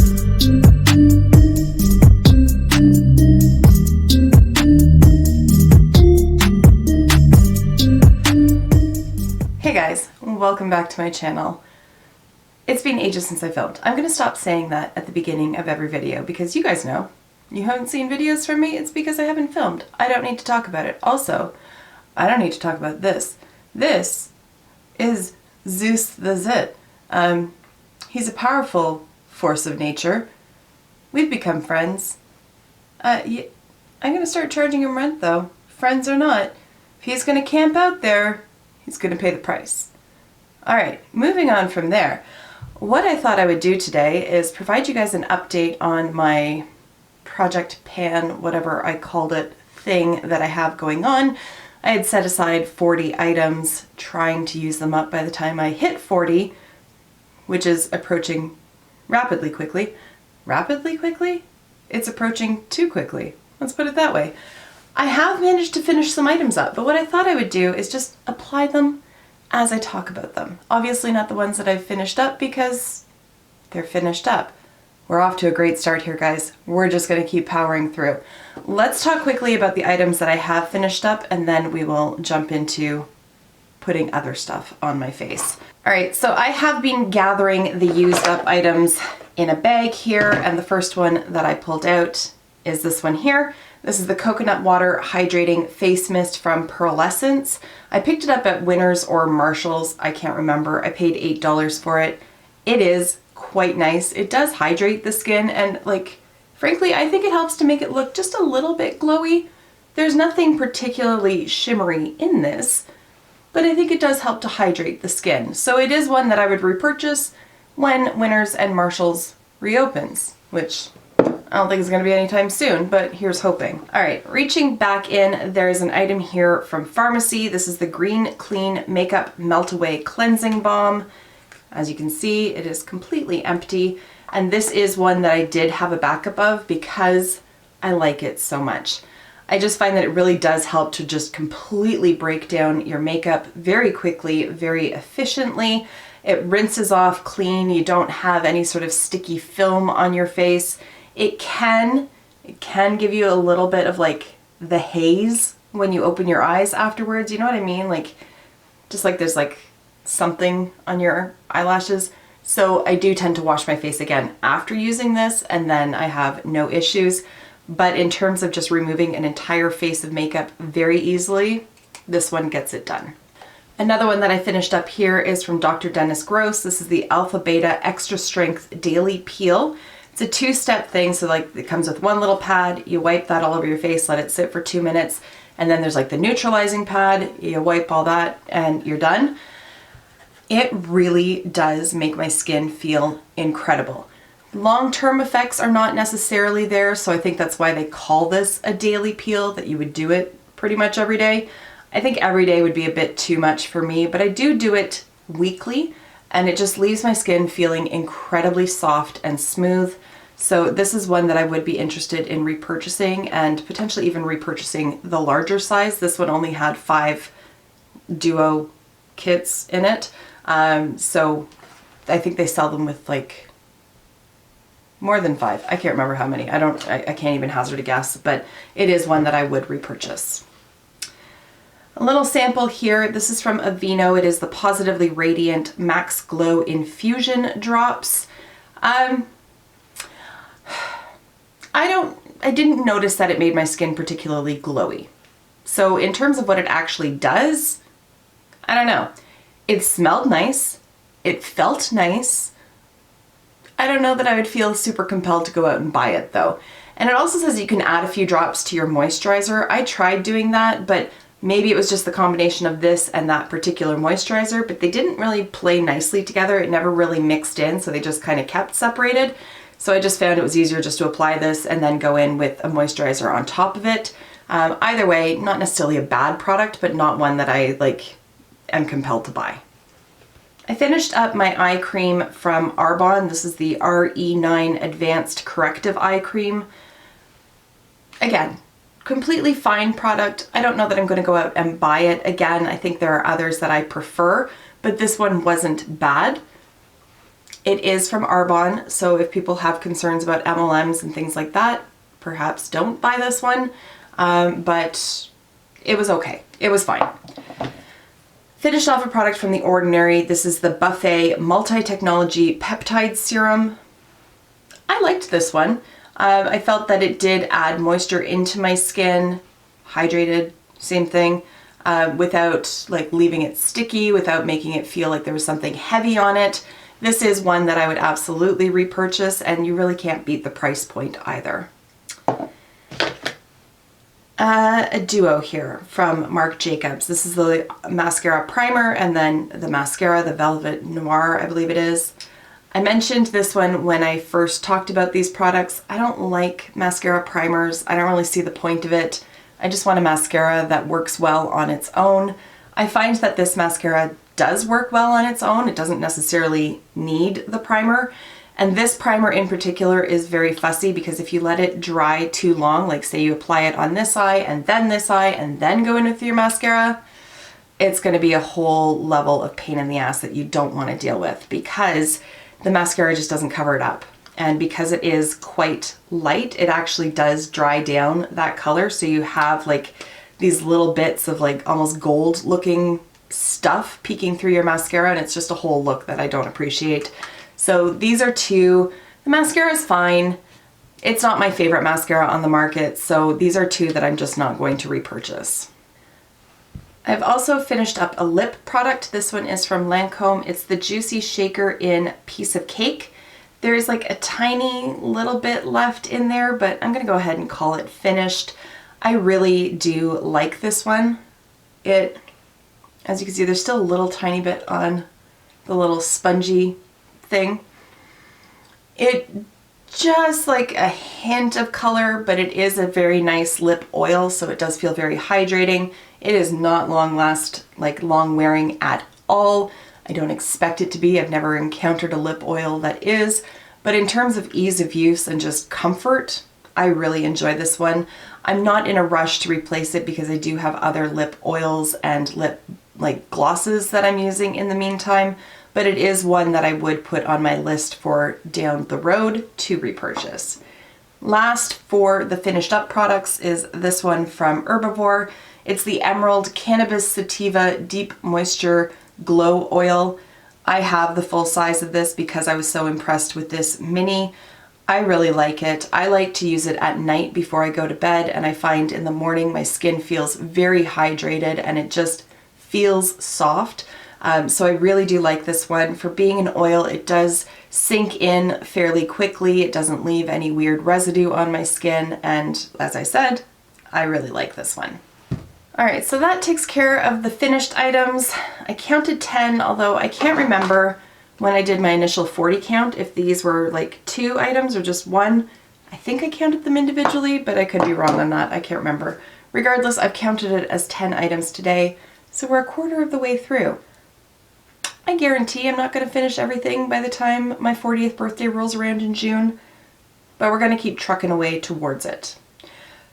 Hey guys, welcome back to my channel. It's been ages since I filmed. I'm going to stop saying that at the beginning of every video because you guys know, you haven't seen videos from me, it's because I haven't filmed. I don't need to talk about it. Also, I don't need to talk about this. This is Zeus the Zit. He's a powerful force of nature. We've become friends. I'm going to start charging him rent though. Friends or not. If he's going to camp out there, he's going to pay the price. Alright, moving on from there. What I thought I would do today is provide you guys an update on my Project Pan, whatever I called it, thing that I have going on. I had set aside 40 items, trying to use them up by the time I hit 40, which is approaching rapidly quickly. Rapidly quickly? It's approaching too quickly. Let's put it that way. I have managed to finish some items up, but what I thought I would do is just apply them as I talk about them. Obviously not the ones that I've finished up because they're finished up. We're off to a great start here, guys. We're just going to keep powering through. Let's talk quickly about the items that I have finished up and then we will jump into putting other stuff on my face. Alright, so I have been gathering the used up items in a bag here, and the first one that I pulled out is this one here. This is the Coconut Water Hydrating Face Mist from Pearlescence. I picked it up at Winners or Marshalls, I can't remember. I paid $8 for it. It is quite nice. It does hydrate the skin and, like, frankly, I think it helps to make it look just a little bit glowy. There's nothing particularly shimmery in this, but I think it does help to hydrate the skin. So it is one that I would repurchase when Winners and Marshalls reopens, which I don't think it's going to be anytime soon, but here's hoping. Alright, reaching back in, there's an item here from Pharmacy. This is the Green Clean Makeup Melt Away Cleansing Balm. As you can see, it is completely empty, and this is one that I did have a backup of because I like it so much. I just find that it really does help to just completely break down your makeup very quickly, very efficiently. It rinses off clean. You don't have any sort of sticky film on your face. It can give you a little bit of like the haze when you open your eyes afterwards. You know what I mean? Like, just like there's like something on your eyelashes. So I do tend to wash my face again after using this, and then I have no issues. But in terms of just removing an entire face of makeup very easily, this one gets it done. Another one that I finished up here is from Dr. Dennis Gross. This is the Alpha Beta Extra Strength Daily Peel. It's a two-step thing, so like it comes with one little pad, you wipe that all over your face, let it sit for 2 minutes, and then there's like the neutralizing pad, you wipe all that, and you're done. It really does make my skin feel incredible. Long-term effects are not necessarily there, so I think that's why they call this a daily peel, that you would do it pretty much every day. I think every day would be a bit too much for me, but I do it weekly, and it just leaves my skin feeling incredibly soft and smooth. So this is one that I would be interested in repurchasing, and potentially even repurchasing the larger size. This one only had 5 duo kits in it. So I think they sell them with like more than 5. I can't remember how many. I can't even hazard a guess, but it is one that I would repurchase. A little sample here. This is from Aveeno. It is the Positively Radiant Max Glow Infusion Drops. I didn't notice that it made my skin particularly glowy. So in terms of what it actually does, I don't know. It smelled nice. It felt nice. I don't know that I would feel super compelled to go out and buy it though. And it also says you can add a few drops to your moisturizer. I tried doing that, but maybe it was just the combination of this and that particular moisturizer, but they didn't really play nicely together. It never really mixed in, so they just kind of kept separated. So I just found it was easier just to apply this and then go in with a moisturizer on top of it. Either way, not necessarily a bad product, but not one that I like am compelled to buy. I finished up my eye cream from Arbonne. This is the RE9 Advanced Corrective Eye Cream. Again, completely fine product. I don't know that I'm going to go out and buy it again. I think there are others that I prefer, but this one wasn't bad. It is from Arbonne, so if people have concerns about MLMs and things like that, perhaps don't buy this one, but it was okay. It was fine. Finished off a product from The Ordinary. This is the Buffet Multi-Technology Peptide Serum. I liked this one. I felt that it did add moisture into my skin, hydrated, same thing, without like leaving it sticky, without making it feel like there was something heavy on it. This is one that I would absolutely repurchase, and you really can't beat the price point either. A duo here from Marc Jacobs. This is the mascara primer and then the mascara, the Velvet Noir, I believe it is. I mentioned this one when I first talked about these products. I don't like mascara primers. I don't really see the point of it. I just want a mascara that works well on its own. I find that this mascara does work well on its own. It doesn't necessarily need the primer. And this primer in particular is very fussy because if you let it dry too long, like say you apply it on this eye and then go in with your mascara, it's going to be a whole level of pain in the ass that you don't want to deal with because the mascara just doesn't cover it up. And because it is quite light, it actually does dry down that color. So you have like these little bits of like almost gold looking stuff peeking through your mascara, and it's just a whole look that I don't appreciate. So these are two. The mascara is fine. It's not my favorite mascara on the market, so these are two that I'm just not going to repurchase. I've also finished up a lip product. This one is from Lancome. It's the Juicy Shaker in Piece of Cake. There's like a tiny little bit left in there, but I'm gonna go ahead and call it finished. I really do like this one. It, as you can see, there's still a little tiny bit on the little spongy thing. It just like a hint of color, but it is a very nice lip oil, so it does feel very hydrating. It is not long wearing at all. I don't expect it to be. I've never encountered a lip oil that is, but in terms of ease of use and just comfort, I really enjoy this one. I'm not in a rush to replace it because I do have other lip oils and lip glosses that I'm using in the meantime, but it is one that I would put on my list for down the road to repurchase. Last for the finished up products is this one from Herbivore. It's the Emerald Cannabis Sativa Deep Moisture Glow Oil. I have the full size of this because I was so impressed with this mini. I really like it. I like to use it at night before I go to bed, and I find in the morning my skin feels very hydrated and it just feels soft. So I really do like this one. For being an oil, it does sink in fairly quickly. It doesn't leave any weird residue on my skin, and as I said, I really like this one. Alright, so that takes care of the finished items. I counted 10, although I can't remember when I did my initial 40 count if these were like 2 items or just 1. I think I counted them individually, but I could be wrong on that. I can't remember. Regardless, I've counted it as 10 items today, so we're a quarter of the way through. I guarantee I'm not going to finish everything by the time my 40th birthday rolls around in June, but we're going to keep trucking away towards it.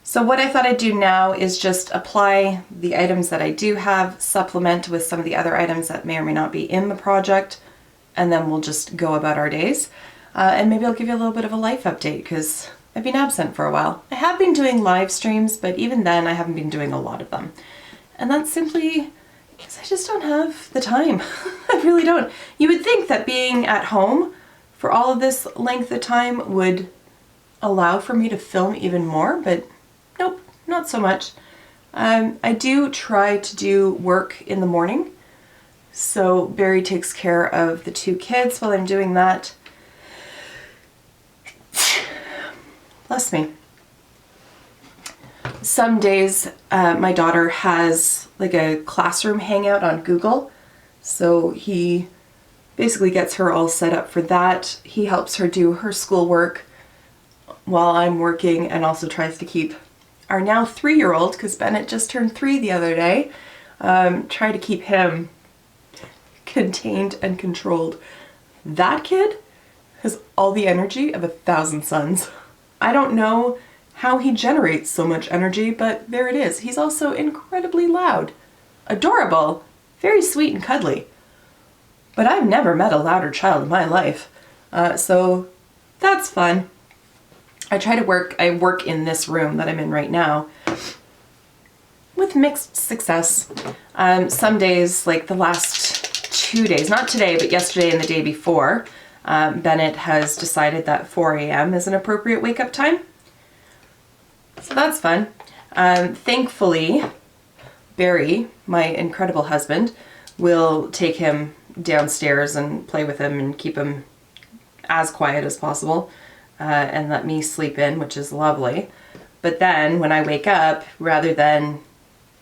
So what I thought I'd do now is just apply the items that I do have, supplement with some of the other items that may or may not be in the project, and then we'll just go about our days. And maybe I'll give you a little bit of a life update because I've been absent for a while. I have been doing live streams, but even then I haven't been doing a lot of them. And that's simply because I just don't have the time. I really don't. You would think that being at home for all of this length of time would allow for me to film even more, but nope, not so much. I do try to do work in the morning, so Barrie takes care of the 2 kids while I'm doing that. Bless me. Some days my daughter has like a classroom hangout on Google, so he basically gets her all set up for that. He helps her do her schoolwork while I'm working and also tries to keep our now 3-year-old, because Bennett just turned 3 the other day, try to keep him contained and controlled. That kid has all the energy of 1,000 suns. I don't know how he generates so much energy, but there it is. He's also incredibly loud, adorable, very sweet and cuddly. But I've never met a louder child in my life. So that's fun. I work in this room that I'm in right now with mixed success. Some days, like the last 2 days, not today, but yesterday and the day before, Bennett has decided that 4 a.m. is an appropriate wake up time. So that's fun. Thankfully, Barrie, my incredible husband, will take him downstairs and play with him and keep him as quiet as possible, and let me sleep in, which is lovely. But then when I wake up, rather than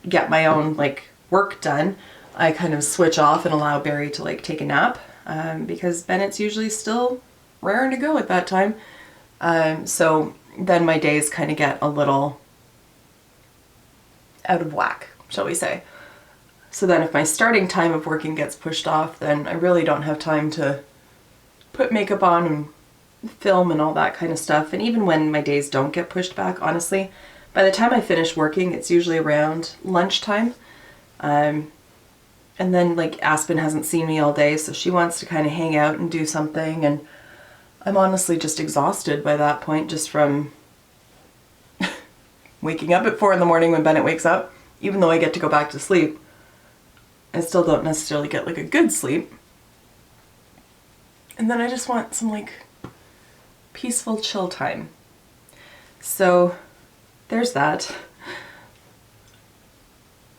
get my own like work done, I kind of switch off and allow Barrie to like take a nap, because Bennett's usually still raring to go at that time. So then my days kind of get a little out of whack, shall we say. So then if my starting time of working gets pushed off, then I really don't have time to put makeup on and film and all that kind of stuff. And even when my days don't get pushed back, honestly, by the time I finish working, it's usually around lunchtime. And then like Aspen hasn't seen me all day, so she wants to kind of hang out and do something. And I'm honestly just exhausted by that point, just from waking up at 4 in the morning when Bennett wakes up. Even though I get to go back to sleep, I still don't necessarily get like a good sleep. And then I just want some like peaceful chill time. So there's that.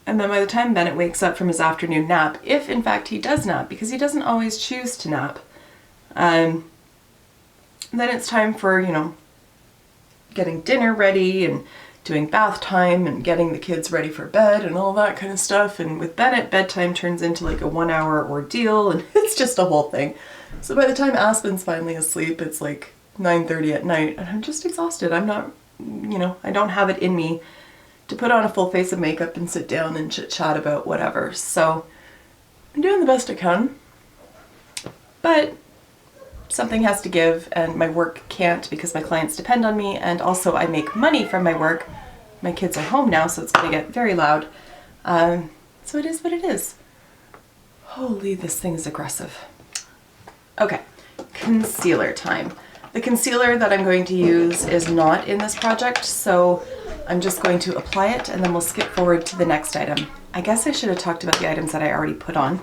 And then by the time Bennett wakes up from his afternoon nap, if in fact he does nap, because he doesn't always choose to nap, then it's time for, you know, getting dinner ready and doing bath time and getting the kids ready for bed and all that kind of stuff. And with Bennett, bedtime turns into like a 1-hour ordeal, and it's just a whole thing. So by the time Aspen's finally asleep, it's like 9:30 at night, and I'm just exhausted. I'm not, you know, I don't have it in me to put on a full face of makeup and sit down and chit chat about whatever. So I'm doing the best I can, but something has to give, and my work can't because my clients depend on me, and also I make money from my work. My kids are home now, so it's going to get very loud. So it is what it is. Holy, this thing is aggressive. Okay, concealer time. The concealer that I'm going to use is not in this project, so I'm just going to apply it and then we'll skip forward to the next item. I guess I should have talked about the items that I already put on.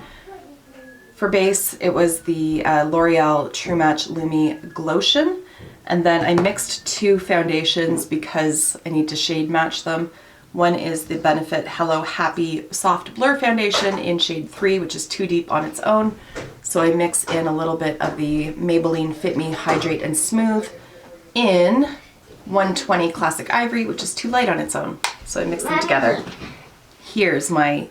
For base, it was the L'Oreal True Match Lumi Glotion, and then I mixed 2 foundations because I need to shade match them. One is the Benefit Hello Happy Soft Blur Foundation in shade 3, which is too deep on its own. So I mix in a little bit of the Maybelline Fit Me Hydrate and Smooth in 120 Classic Ivory, which is too light on its own. So I mix them together. Here's my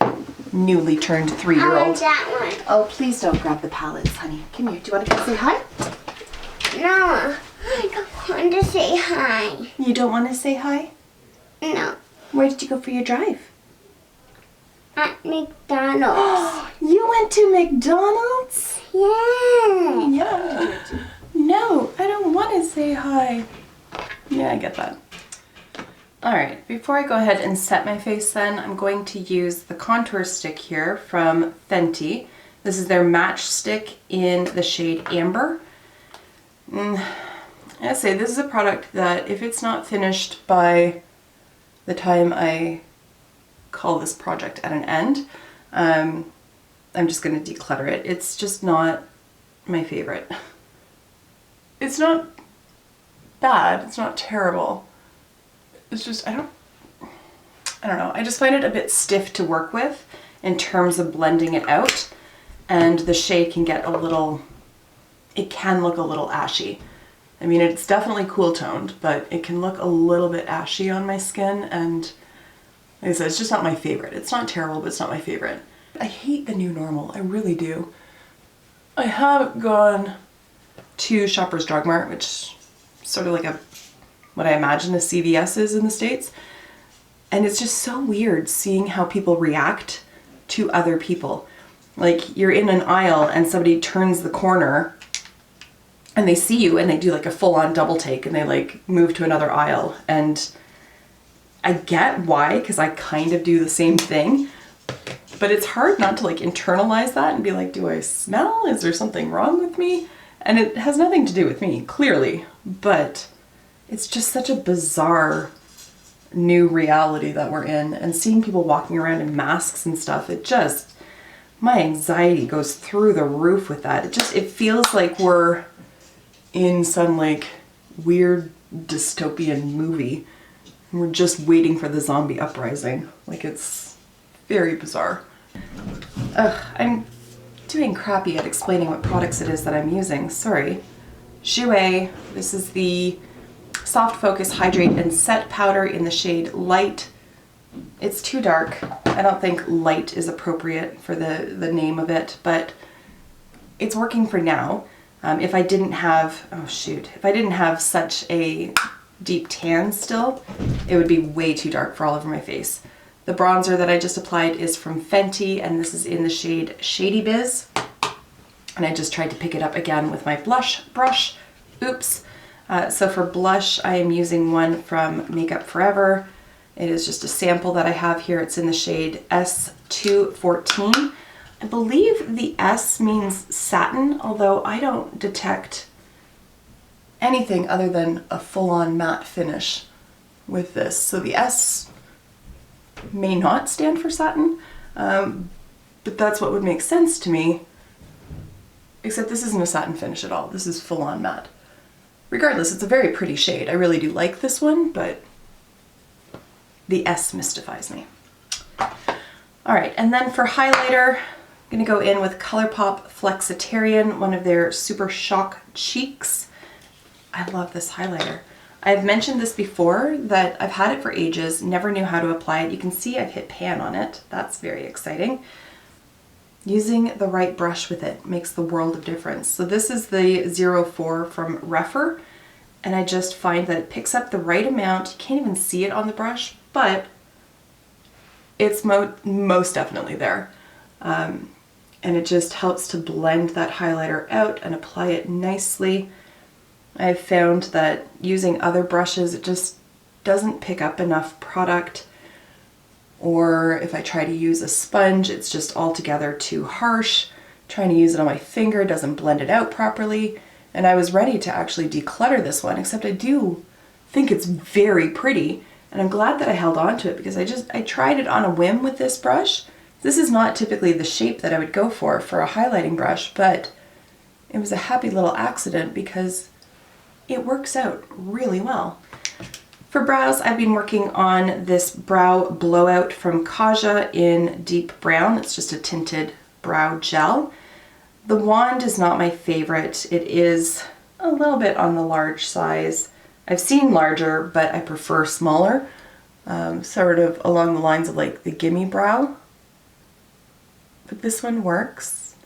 newly turned 3-year-old. I want that one. Oh, please don't grab the palettes, honey. Come here. Do you want to come say hi? No, I don't want to say hi. You don't want to say hi? No. Where did you go for your drive? At McDonald's. You went to McDonald's? Yeah. Yeah. No, I don't want to say hi. Yeah, I get that. Alright, before I go ahead and set my face then, I'm going to use the contour stick here from Fenty. This is their match stick in the shade Amber. I say this is a product that if it's not finished by the time I call this project at an end, I'm just going to declutter it. It's just not my favorite. It's not bad, it's not terrible. It's just, I don't know, I just find it a bit stiff to work with in terms of blending it out, and the shade can get a little, it can look a little ashy. I mean, it's definitely cool toned, but it can look a little bit ashy on my skin, and like I said, it's just not my favorite. It's not terrible, but it's not my favorite. I hate the new normal, I really do. I have gone to Shoppers Drug Mart, which is sort of like what I imagine a CVS is in the States. And it's just so weird seeing how people react to other people. Like, you're in an aisle and somebody turns the corner and they see you and they do like a full-on double take and they like move to another aisle. And I get why, because I kind of do the same thing. But it's hard not to like internalize that and be like, do I smell? Is there something wrong with me? And it has nothing to do with me, clearly, but it's just such a bizarre new reality that we're in, and seeing people walking around in masks and stuff, it just, my anxiety goes through the roof with that. It feels like we're in some like weird dystopian movie. We're just waiting for the zombie uprising. Like, it's very bizarre. I'm doing crappy at explaining what products it is that I'm using, sorry. Jouer, this is the Soft Focus Hydrate and Set Powder in the shade Light. It's too dark. I don't think light is appropriate for the name of it, but it's working for now. If I didn't have, if I didn't have such a deep tan still, it would be way too dark for all over my face. The bronzer that I just applied is from Fenty, and this is in the shade Shady Biz. And I just tried to pick it up again with my blush brush. Oops. So for blush, I am using one from Makeup Forever. It is just a sample that I have here. It's in the shade S214. I believe the S means satin, although I don't detect anything other than a full-on matte finish with this. So the S may not stand for satin, but that's what would make sense to me, except this isn't a satin finish at all. This is full-on matte. Regardless, it's a very pretty shade. I really do like this one, but the S mystifies me. All right, and then for highlighter, I'm gonna go in with ColourPop Flexitarian, one of their Super Shock Cheeks. I love this highlighter. I've mentioned this before, that I've had it for ages, never knew how to apply it. You can see I've hit pan on it. That's very exciting. Using the right brush with it makes the world of difference. So this is the 04 from Refer, and I just find that it picks up the right amount. You can't even see it on the brush, but it's most definitely there. And it just helps to blend that highlighter out and apply it nicely. I've found that using other brushes, it just doesn't pick up enough product. Or if I try to use a sponge, it's just altogether too harsh. Trying to use it on my finger doesn't blend it out properly. And I was ready to actually declutter this one, except I do think it's very pretty. And I'm glad that I held on to it, because I tried it on a whim with this brush. This is not typically the shape that I would go for a highlighting brush, but it was a happy little accident because it works out really well. For brows, I've been working on this brow blowout from Kaja in Deep Brown. It's just a tinted brow gel. The wand is not my favorite. It is a little bit on the large size. I've seen larger, but I prefer smaller, sort of along the lines of like the Gimme Brow. But this one works,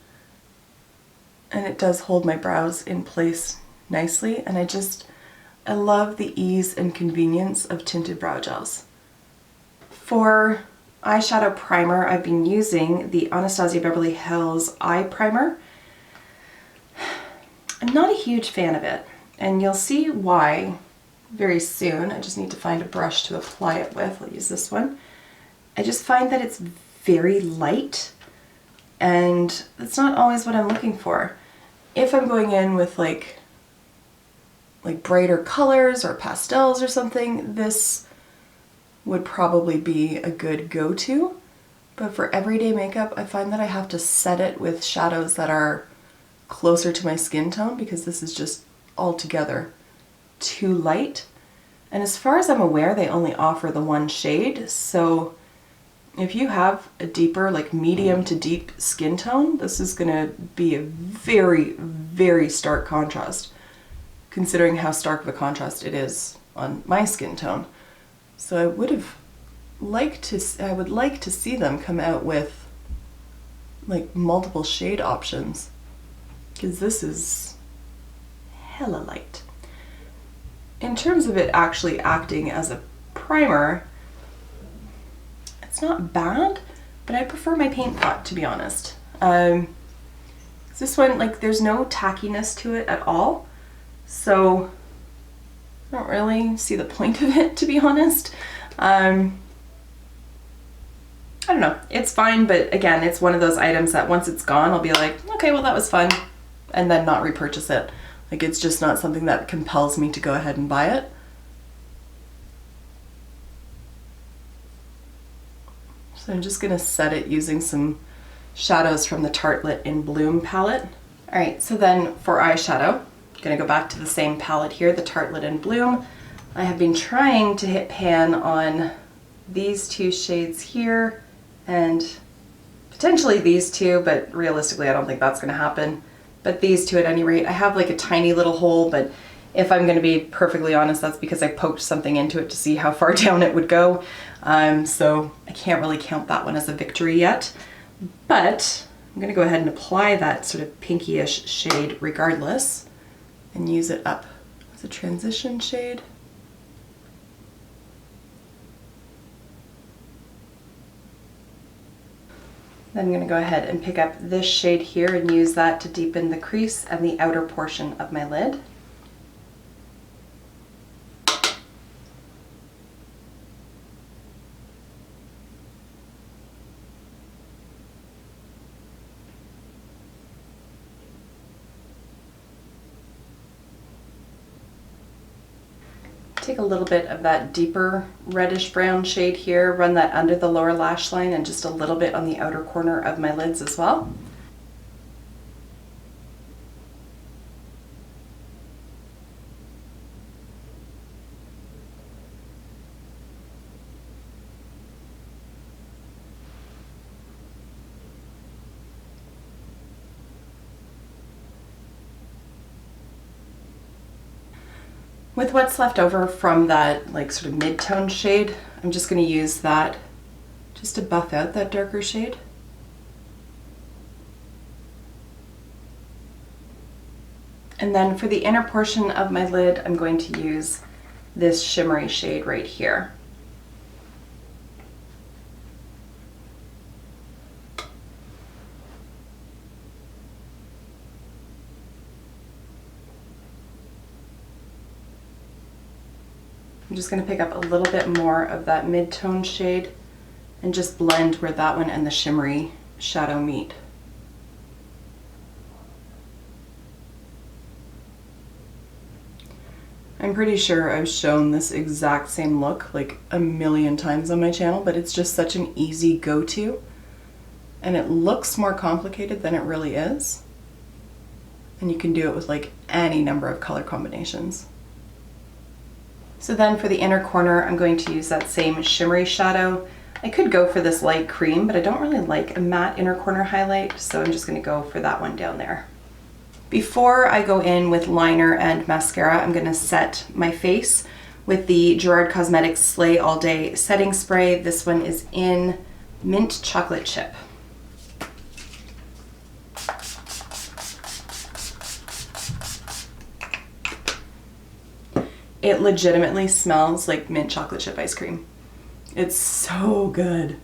and it does hold my brows in place nicely, and I love the ease and convenience of tinted brow gels. For eyeshadow primer, I've been using the Anastasia Beverly Hills Eye Primer. I'm not a huge fan of it, and you'll see why very soon. I just need to find a brush to apply it with. I'll use this one. I just find that it's very light, and that's not always what I'm looking for. If I'm going in with like brighter colors or pastels or something, this would probably be a good go-to. But for everyday makeup, I find that I have to set it with shadows that are closer to my skin tone, because this is just altogether too light. And as far as I'm aware, they only offer the one shade, so if you have a deeper, like medium to deep skin tone, this is gonna be a very, very stark contrast, considering how stark of a contrast it is on my skin tone. So I would like to see them come out with like multiple shade options, because this is hella light. In terms of it actually acting as a primer, it's not bad, but I prefer my paint pot, to be honest. This one, like, there's no tackiness to it at all, so I don't really see the point of it, to be honest. I don't know, it's fine, but again, it's one of those items that once it's gone, I'll be like, okay, well that was fun, and then not repurchase it. Like, it's just not something that compels me to go ahead and buy it. So I'm just gonna set it using some shadows from the Tartelette in Bloom palette. All right, so then for eyeshadow, I'm gonna go back to the same palette here, the Tartelette in Bloom. I have been trying to hit pan on these two shades here and potentially these two, but realistically I don't think that's gonna happen. But these two at any rate. I have like a tiny little hole, but if I'm gonna be perfectly honest, that's because I poked something into it to see how far down it would go. So I can't really count that one as a victory yet. But I'm gonna go ahead and apply that sort of pinkyish shade regardless and use it up as a transition shade. Then I'm gonna go ahead and pick up this shade here and use that to deepen the crease and the outer portion of my lid. Take a little bit of that deeper reddish brown shade here, run that under the lower lash line and just a little bit on the outer corner of my lids as well. With what's left over from that like sort of mid-tone shade, I'm just going to use that just to buff out that darker shade. And then for the inner portion of my lid, I'm going to use this shimmery shade right here. I'm just going to pick up a little bit more of that mid-tone shade and just blend where that one and the shimmery shadow meet. I'm pretty sure I've shown this exact same look like a million times on my channel, but it's just such an easy go-to. And it looks more complicated than it really is. And you can do it with like any number of color combinations. So then for the inner corner, I'm going to use that same shimmery shadow. I could go for this light cream, but I don't really like a matte inner corner highlight, so I'm just gonna go for that one down there. Before I go in with liner and mascara, I'm gonna set my face with the Gerard Cosmetics Slay All Day Setting Spray. This one is in Mint Chocolate Chip. It legitimately smells like mint chocolate chip ice cream. It's so good.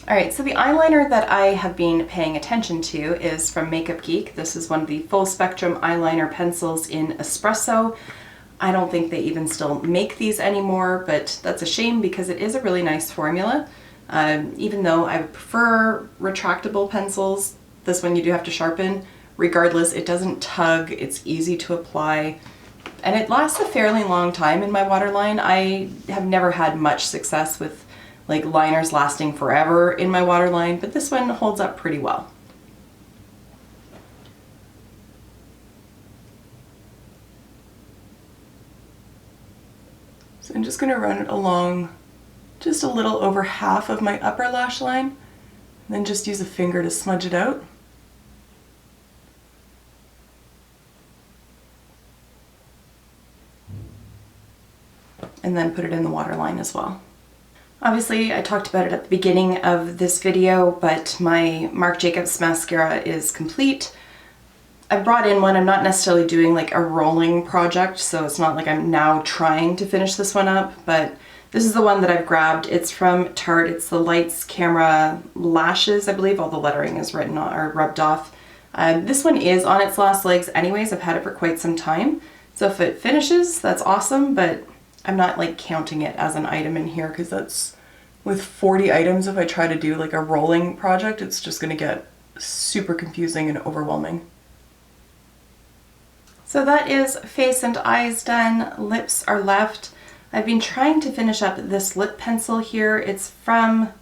All right, so the eyeliner that I have been paying attention to is from Makeup Geek. This is one of the full spectrum eyeliner pencils in Espresso. I don't think they even still make these anymore, but that's a shame because it is a really nice formula. Even though I would prefer retractable pencils, this one you do have to sharpen. Regardless, it doesn't tug, it's easy to apply. And it lasts a fairly long time in my waterline. I have never had much success with like liners lasting forever in my waterline, but this one holds up pretty well. So I'm just going to run it along just a little over half of my upper lash line, and then just use a finger to smudge it out. And then put it in the waterline as well. Obviously, I talked about it at the beginning of this video, but my Marc Jacobs mascara is complete. I brought in one. I'm not necessarily doing like a rolling project, so it's not like I'm now trying to finish this one up, but this is the one that I've grabbed. It's from Tarte. It's the Lights Camera Lashes, I believe. All the lettering is written on or rubbed off. This one is on its last legs anyways. I've had it for quite some time. So if it finishes, that's awesome, but I'm not like counting it as an item in here because that's with 40 items. If I try to do like a rolling project, it's just going to get super confusing and overwhelming. So that is face and eyes done. Lips are left. I've been trying to finish up this lip pencil here. It's from,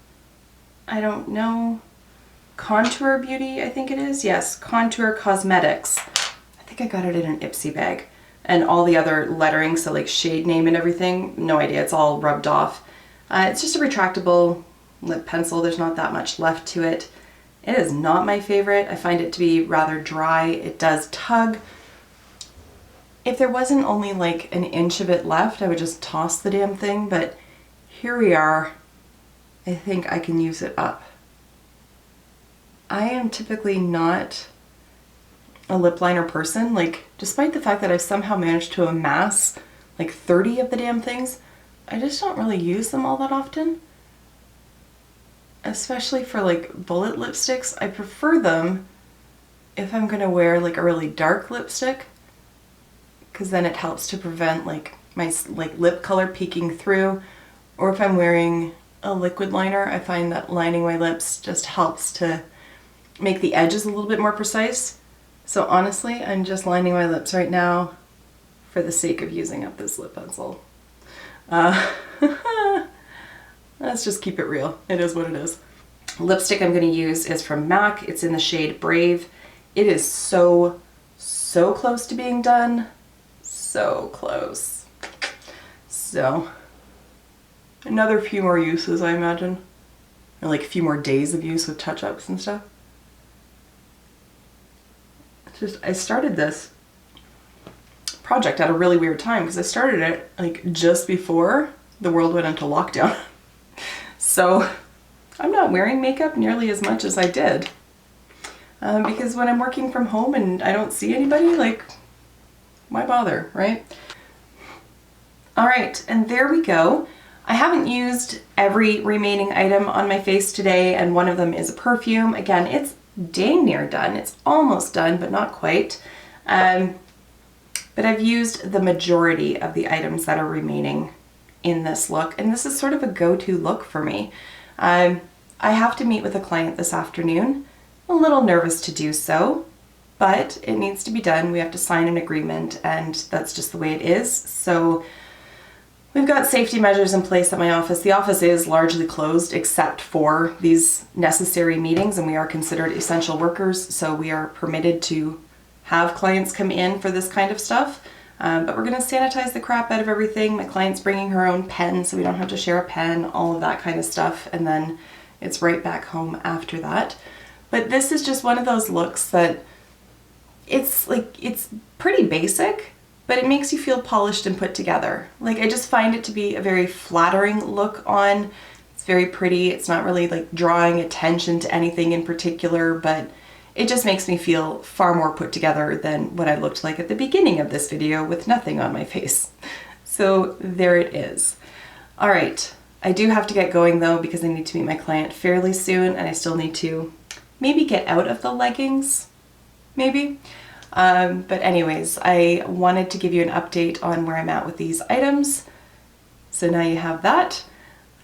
I don't know, Contour Beauty, I think it is. Yes, Contour Cosmetics. I think I got it in an Ipsy bag. And all the other lettering, so like shade name and everything, no idea, it's all rubbed off. It's just a retractable lip pencil. There's not that much left to it. It is not my favorite. I find it to be rather dry. It does tug. If there wasn't only like an inch of it left, I would just toss the damn thing, but here we are. I think I can use it up. I am typically not a lip liner person. Like, despite the fact that I've somehow managed to amass like 30 of the damn things, I just don't really use them all that often. Especially for like bullet lipsticks. I prefer them if I'm gonna wear like a really dark lipstick, because then it helps to prevent like my lip color peeking through. Or if I'm wearing a liquid liner, I find that lining my lips just helps to make the edges a little bit more precise. So honestly, I'm just lining my lips right now for the sake of using up this lip pencil. Let's just keep it real. It is what it is. Lipstick I'm going to use is from MAC. It's in the shade Brave. It is so close to being done. So close. So, another few more uses, I imagine. Or like a few more days of use with touch-ups and stuff. I started this project at a really weird time because I started it like just before the world went into lockdown. So I'm not wearing makeup nearly as much as I did. Because when I'm working from home and I don't see anybody, like, why bother, right? All right, and there we go. I haven't used every remaining item on my face today, and one of them is a perfume. Again, it's dang near done. It's almost done, but not quite. But I've used the majority of the items that are remaining in this look, and this is sort of a go-to look for me. I have to meet with a client this afternoon. I'm a little nervous to do so, but it needs to be done. We have to sign an agreement, and that's just the way it is. So we've got safety measures in place at my office. The office is largely closed except for these necessary meetings, and we are considered essential workers, so we are permitted to have clients come in for this kind of stuff. But we're gonna sanitize the crap out of everything. My client's bringing her own pen, so we don't have to share a pen, all of that kind of stuff, and then it's right back home after that. But this is just one of those looks that it's pretty basic, but it makes you feel polished and put together. Like, I just find it to be a very flattering look on. It's very pretty. It's not really like drawing attention to anything in particular, but it just makes me feel far more put together than what I looked like at the beginning of this video with nothing on my face. So there it is. All right, I do have to get going though because I need to meet my client fairly soon, and I still need to maybe get out of the leggings, maybe. But anyways, I wanted to give you an update on where I'm at with these items. So now you have that.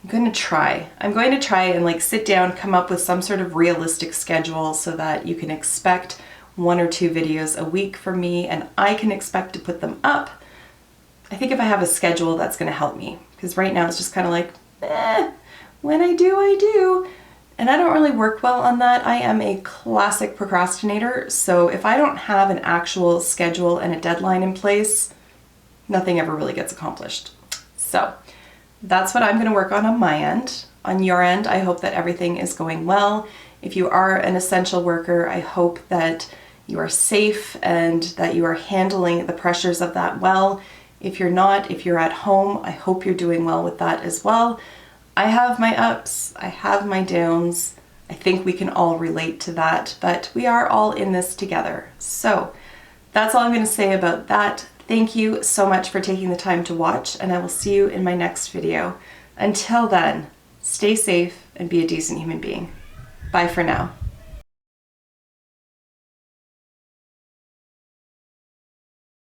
I'm going to try and like sit down, come up with some sort of realistic schedule so that you can expect 1 or 2 videos a week from me, and I can expect to put them up. I think if I have a schedule, that's going to help me, because right now it's just kind of like, when I do, I do. And I don't really work well on that. I am a classic procrastinator, so if I don't have an actual schedule and a deadline in place, nothing ever really gets accomplished. So that's what I'm going to work on my end. On your end, I hope that everything is going well. If you are an essential worker, I hope that you are safe and that you are handling the pressures of that well. If you're not, if you're at home, I hope you're doing well with that as well. I have my ups, I have my downs. I think we can all relate to that, but we are all in this together. So that's all I'm going to say about that. Thank you so much for taking the time to watch, and I will see you in my next video. Until then, stay safe and be a decent human being. Bye for now.